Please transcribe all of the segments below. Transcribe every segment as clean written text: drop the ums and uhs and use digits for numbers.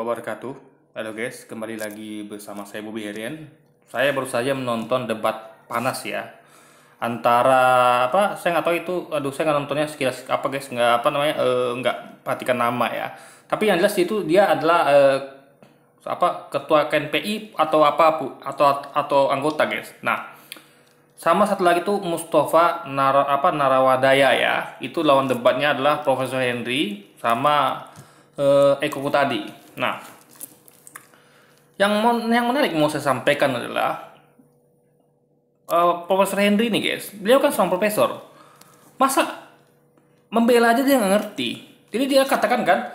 wabarakatuh. Halo guys, kembali lagi bersama saya Bobby Herian. Saya baru saja menonton debat panas ya antara apa? Saya nggak tahu itu. Saya nggak nontonnya sekilas apa guys. Nggak apa namanya? Nggak perhatikan nama ya. Tapi yang jelas itu dia adalah ketua KNPI atau atau anggota guys. Nah, sama satu lagi tuh Mustafa Narawadaya ya. Itu lawan debatnya adalah Profesor Henry sama Eko Kutadi. Nah, yang menarik mau saya sampaikan adalah Profesor Henry ini guys, beliau kan seorang profesor. Masa membela aja dia nggak ngerti. Jadi dia katakan kan,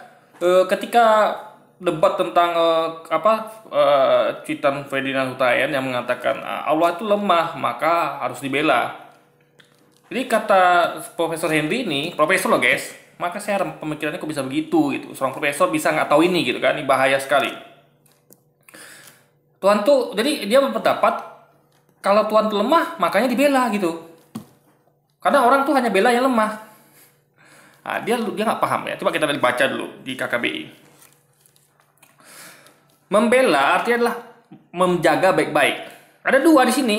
ketika debat tentang cuitan Ferdinand Hutahian yang mengatakan Allah itu lemah maka harus dibela. Jadi kata Profesor Henry ini, profesor loh guys, maka saya pemikirannya kok bisa begitu gitu. Seorang profesor bisa nggak tahu ini gitu kan, ini bahaya sekali. Tuhan tuh, jadi dia berpendapat kalau Tuhan tuh lemah makanya dibela gitu. Karena orang tuh hanya bela yang lemah. Nah, dia nggak paham ya. Coba kita baca dulu di KKBI. Membela artinya adalah menjaga baik-baik. Ada dua di sini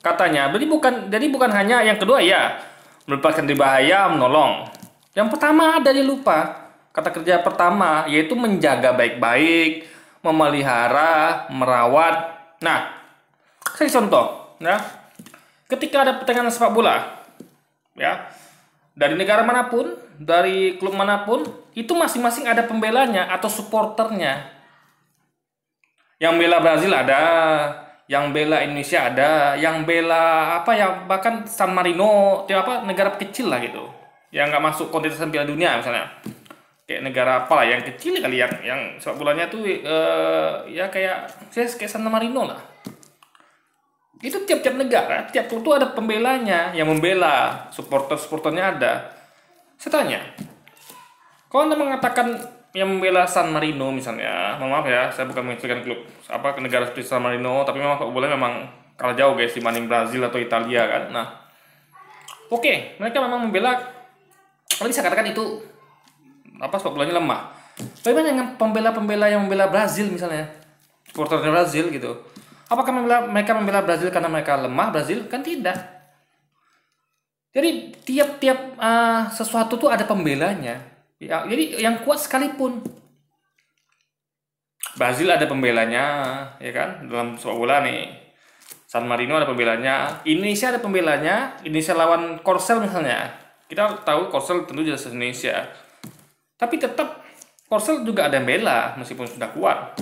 katanya. Jadi bukan hanya yang kedua ya, melepaskan dari bahaya, menolong. Yang pertama ada dia lupa. Kata kerja pertama yaitu menjaga baik-baik, memelihara, merawat. Nah, saya contoh ya. Ketika ada pertandingan sepak bola ya, dari negara manapun, dari klub manapun, itu masing-masing ada pembelanya atau supporternya. Yang bela Brazil ada, yang bela Indonesia ada, yang bela bahkan San Marino, negara kecil lah gitu, yang nggak masuk kontestan Piala Dunia misalnya, kayak negara apa lah yang kecil kali yang sepak bolanya tuh kayak San Marino lah. Itu tiap-tiap negara, tiap klub tuh ada pembelanya yang membela, supporternya ada. Saya tanya, kalau Anda mengatakan yang membela San Marino misalnya, maaf ya, saya bukan mengistilahkan klub ke negara seperti San Marino, tapi memang sepak bola memang kalah jauh guys dibanding Brazil atau Italia kan. Nah, oke, mereka memang membela, kalau bisa katakan itu sepak bolanya lemah. Bagaimana dengan pembela-pembela yang membela Brazil misalnya, supporter Brazil gitu? Apakah mereka membela Brazil karena mereka lemah Brazil? Kan tidak. Jadi tiap-tiap sesuatu tuh ada pembelanya. Ya, jadi yang kuat sekalipun Brazil ada pembelanya, ya kan? Dalam sepak bola nih, San Marino ada pembelanya, Indonesia ada pembelanya. Indonesia lawan Korsel misalnya, kita tahu Korsel tentu jelas Indonesia, tapi tetap Korsel juga ada yang bela meskipun sudah kuat.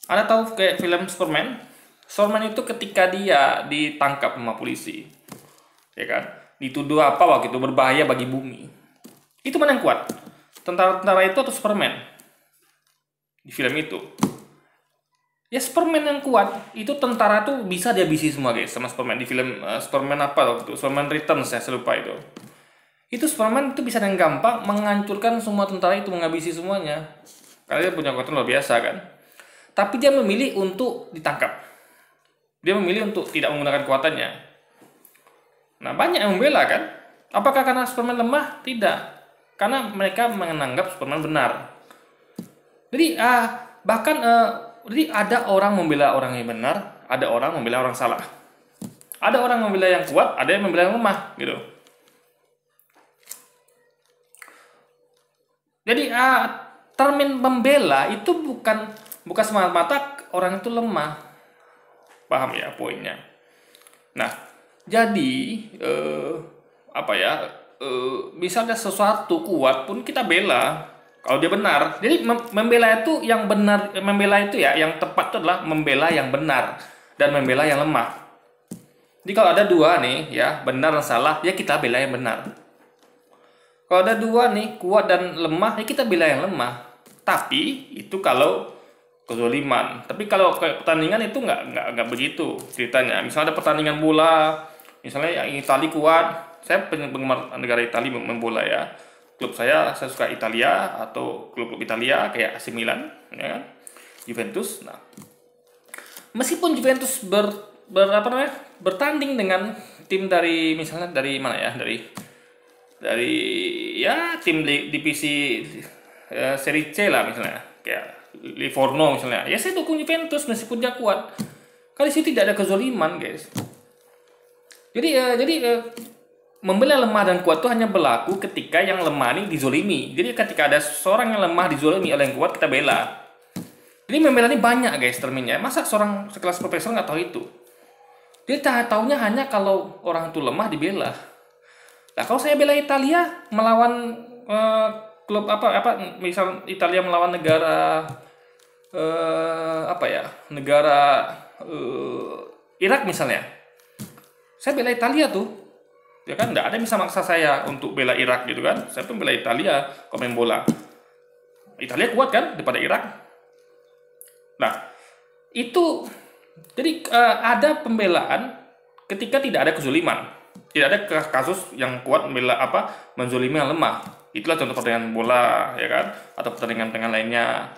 Anda tahu kayak film Superman? Superman itu ketika dia ditangkap sama polisi, ya kan? Dituduh waktu itu berbahaya bagi bumi. Itu mana yang kuat? Tentara-tentara itu atau Superman? Di film itu. Ya Superman yang kuat. Itu tentara tuh bisa dihabisi semua guys sama Superman. Di film Superman waktu itu? Superman Returns ya, saya lupa itu. Itu Superman itu bisa dengan gampang menghancurkan semua tentara itu, menghabisi semuanya. Karena dia punya kekuatan luar biasa kan. Tapi dia memilih untuk ditangkap. Dia memilih untuk tidak menggunakan kekuatannya. Nah, banyak yang membela kan. Apakah karena Superman lemah? Tidak. Karena mereka menganggap Superman benar. Jadi jadi ada orang membela orang yang benar, ada orang membela orang salah. Ada orang membela yang kuat, ada yang membela yang lemah, gitu. Jadi termin membela itu bukan semata-mata orang itu lemah. Paham ya poinnya? Nah, jadi misalnya sesuatu kuat pun kita bela kalau dia benar. Jadi membela itu yang benar, membela itu ya yang tepat itu adalah membela yang benar dan membela yang lemah. Jadi kalau ada dua nih ya, benar dan salah, ya kita bela yang benar. Kalau ada dua nih, kuat dan lemah, ya kita bela yang lemah. Tapi itu kalau kezaliman. Tapi kalau kayak pertandingan itu nggak begitu ceritanya. Misalnya ada pertandingan bola, misalnya yang Italia kuat. Saya penggemar negara Italia membola ya. Klub saya suka Italia atau klub-klub Italia kayak AC Milan, ya kan? Juventus. Nah, meskipun Juventus bertanding dengan tim dari misalnya dari mana ya? Dari ya tim divisi seri C lah misalnya, kayak Livorno misalnya, ya saya dukung Juventus meskipun dia kuat. Kali sini tidak ada kezoliman, guys. Jadi membela lemah dan kuat itu hanya berlaku ketika yang lemah ini dizolimi. Jadi ketika ada seorang yang lemah dizolimi oleh yang kuat, kita bela. Jadi membela ini banyak, guys, terminnya. Masa seorang sekelas profesor nggak tahu itu? Dia taunya hanya kalau orang itu lemah dibela. Nah, kalau saya bela Italia melawan klub misal Italia melawan negara negara Irak misalnya, saya bela Italia tuh, ya kan, nggak ada yang bisa maksa saya untuk bela Irak gitu kan. Saya pun bela Italia kalau main bola. Italia kuat kan daripada Irak. Nah, itu jadi ada pembelaan ketika tidak ada kezuliman. Tidak ada kasus yang kuat membela menzolimi yang lemah. Itulah contoh pertandingan bola, ya kan, atau pertandingan lainnya.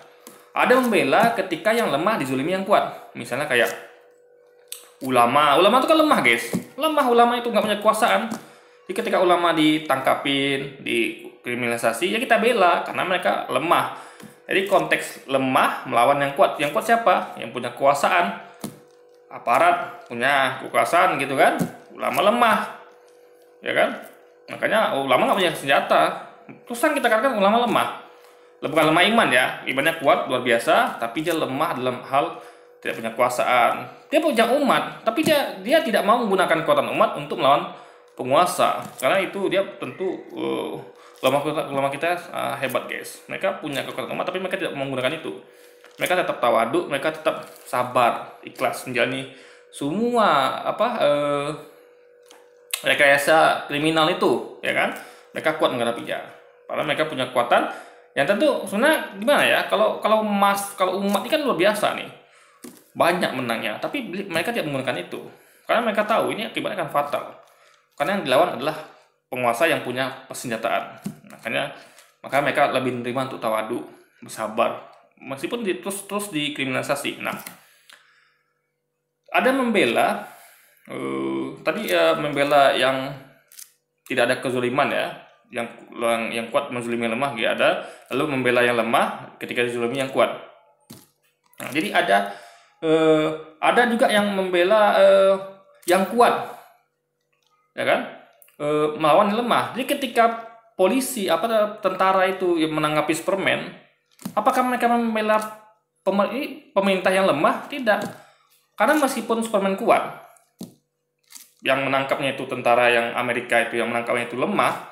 Ada membela ketika yang lemah dizolimi yang kuat. Misalnya kayak ulama itu kan lemah, guys. Ulama itu nggak punya kekuasaan. Jadi ketika ulama ditangkapin, dikriminalisasi, ya kita bela karena mereka lemah. Jadi konteks lemah melawan yang kuat. Yang kuat siapa? Yang punya kekuasaan. Aparat punya kekuasaan gitu kan. Ulama lemah, ya kan. Makanya ulama nggak punya senjata. Terus kan kita katakan ulama lemah. Bukan lemah iman ya. Imannya kuat luar biasa, tapi dia lemah dalam hal tidak punya kekuasaan. Dia punya umat, tapi dia tidak mau menggunakan kekuatan umat untuk melawan penguasa. Karena itu dia tentu ulama kita hebat, guys. Mereka punya kekuatan umat, tapi mereka tidak mau menggunakan itu. Mereka tetap tawaduk, mereka tetap sabar, ikhlas menjalani semua rekayasa kriminal itu, ya kan? Mereka kuat menghadapinya. Padahal mereka punya kekuatan yang tentu sebenarnya gimana ya? Kalau umat ini kan luar biasa nih. Banyak menangnya, tapi mereka tidak menggunakan itu. Karena mereka tahu ini akibatnya akan fatal. Karena yang dilawan adalah penguasa yang punya persenjataan. Maka mereka lebih menerima untuk tawadu, bersabar, meskipun terus dikriminalisasi. Nah, ada membela membela yang tidak ada kezaliman ya, yang kuat menzalimi yang lemah, ya ada. Lalu membela yang lemah ketika dizalimi yang kuat. Nah, jadi ada juga yang membela yang kuat, ya kan, melawan yang lemah. Jadi ketika polisi tentara itu yang menanggapi Superman, apakah mereka membela pemerintah yang lemah? Tidak, karena meskipun Superman kuat, yang menangkapnya itu tentara yang Amerika itu yang menangkapnya itu lemah,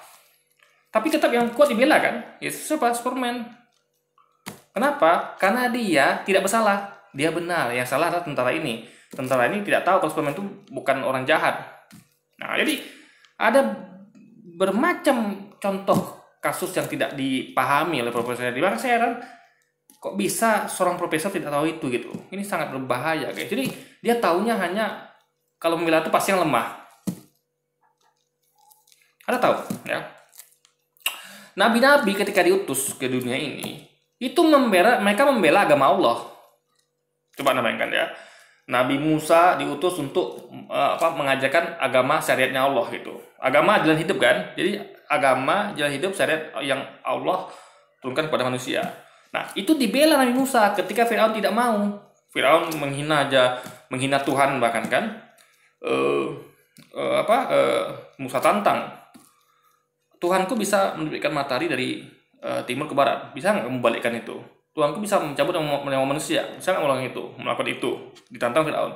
tapi tetap yang kuat dibela kan? Ya siapa? Superman. Kenapa? Karena dia tidak bersalah. Dia benar, yang salah adalah tentara ini. Tentara ini tidak tahu kalau Superman itu bukan orang jahat. Nah, jadi ada bermacam contoh kasus yang tidak dipahami oleh profesor. Di mana saya heran, kok bisa seorang profesor tidak tahu itu gitu. Ini sangat berbahaya, guys. Jadi dia taunya hanya kalau membela itu pasti yang lemah. Anda tahu, ya. Nabi-nabi ketika diutus ke dunia ini, itu mereka membela agama Allah. Coba Anda bayangkan ya. Nabi Musa diutus untuk mengajarkan agama syariatnya Allah gitu. Agama jalan hidup kan? Jadi agama jalan hidup syariat yang Allah turunkan kepada manusia. Nah, itu dibela Nabi Musa ketika Firaun tidak mau. Firaun menghina Tuhan bahkan kan. Musa tantang. Tuhanku bisa menerbitkan matahari dari timur ke barat. Bisa nggak membalikkan itu? Tuhanku bisa mencabut nyawa manusia. Bisa nggak melakukan itu? Ditantang Firaun.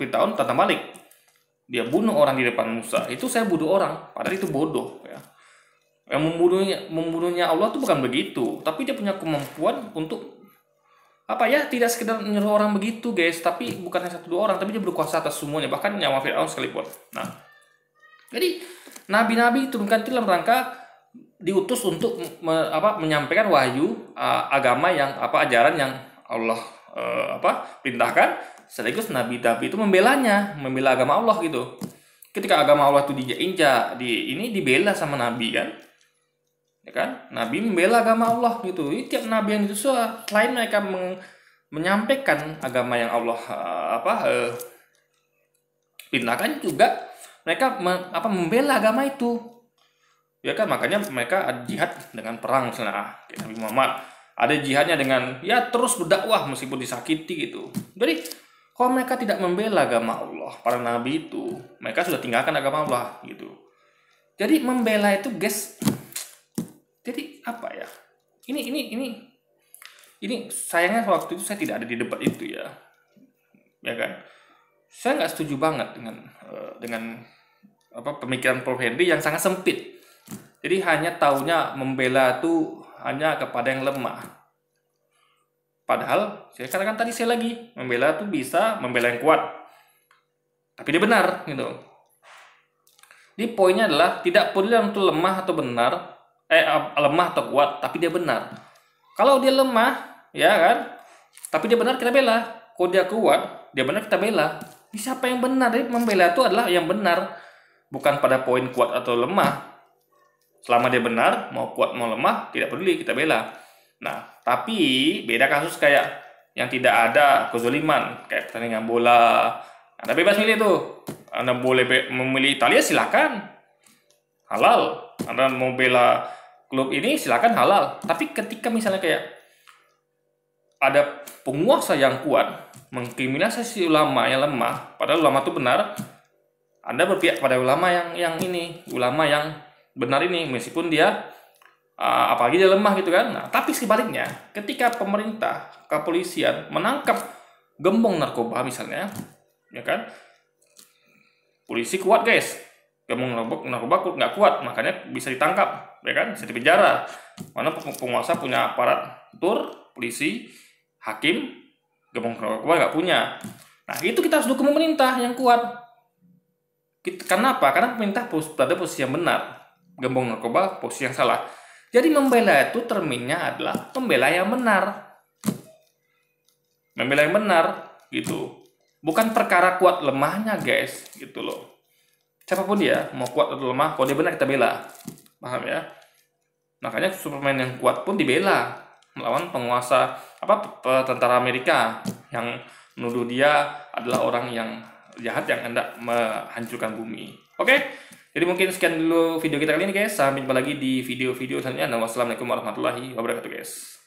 Firaun tantang balik. Dia bunuh orang di depan Musa. Itu saya bunuh orang. Padahal itu bodoh. Ya. Yang membunuhnya Allah itu bukan begitu. Tapi dia punya kemampuan untuk tidak sekedar menyuruh orang begitu, guys. Tapi bukan hanya 1-2 orang. Tapi dia berkuasa atas semuanya. Bahkan nyawa Firaun sekalipun. Nah, jadi nabi-nabi turunkan itu dalam rangka diutus untuk menyampaikan wahyu agama yang ajaran yang Allah perintahkan, sekaligus nabi-nabi itu membela agama Allah gitu. Ketika agama Allah itu diinjak, dibela sama nabi kan, ya kan? Nabi membela agama Allah gitu. Tiap nabi yang itu selain mereka menyampaikan agama yang Allah perintahkan, juga mereka membela agama itu. Ya kan, makanya mereka ada jihad dengan perang misalnya kayak Nabi Muhammad. Ada jihadnya dengan ya terus berdakwah meskipun disakiti gitu. Jadi kalau mereka tidak membela agama Allah, para nabi itu, mereka sudah tinggalkan agama Allah gitu. Jadi membela itu guys, jadi apa ya? Ini sayangnya waktu itu saya tidak ada di debat itu ya kan? Saya nggak setuju banget dengan apa pemikiran Prof Henry yang sangat sempit. Jadi hanya taunya membela itu hanya kepada yang lemah. Padahal saya katakan tadi saya lagi membela itu bisa membela yang kuat, tapi dia benar gitu. Jadi poinnya adalah tidak peduli itu lemah atau benar, lemah atau kuat, tapi dia benar. Kalau dia lemah, ya kan, tapi dia benar kita bela. Kalau dia kuat, dia benar kita bela. Ini siapa yang benar? Jadi membela itu adalah yang benar, bukan pada poin kuat atau lemah. Selama dia benar, mau kuat mau lemah, tidak peduli kita bela. Nah, tapi beda kasus kayak yang tidak ada kezaliman, kayak pertandingan bola. Anda bebas milih tuh. Anda boleh memilih Italia silakan, halal. Anda mau bela klub ini silakan halal. Tapi ketika misalnya kayak ada penguasa yang kuat mengkriminalisasi ulama yang lemah, padahal ulama itu benar, Anda berpihak pada ulama yang ini, ulama yang benar ini, meskipun dia apalagi dia lemah gitu kan. Nah, tapi sebaliknya, ketika pemerintah, kepolisian menangkap gembong narkoba misalnya, ya kan, polisi kuat guys, gembong narkoba nggak kuat, makanya bisa ditangkap, ya kan, bisa dipenjara. Mana penguasa punya aparat tur, polisi, hakim, gembong narkoba nggak punya. Nah, itu kita harus dukung pemerintah yang kuat. Kenapa? Karena pemerintah pada posisi yang benar, gembong narkoba posisi yang salah. Jadi membela itu terminnya adalah membela yang benar. Membela yang benar gitu. Bukan perkara kuat lemahnya guys, gitu loh. Siapapun dia, mau kuat atau lemah, kalau dia benar kita bela. Paham ya? Makanya Superman yang kuat pun dibela melawan penguasa tentara Amerika yang menuduh dia adalah orang yang jahat yang hendak menghancurkan bumi. Oke? Jadi mungkin sekian dulu video kita kali ini guys. Sampai jumpa lagi di video-video selanjutnya. Wassalamualaikum warahmatullahi wabarakatuh guys.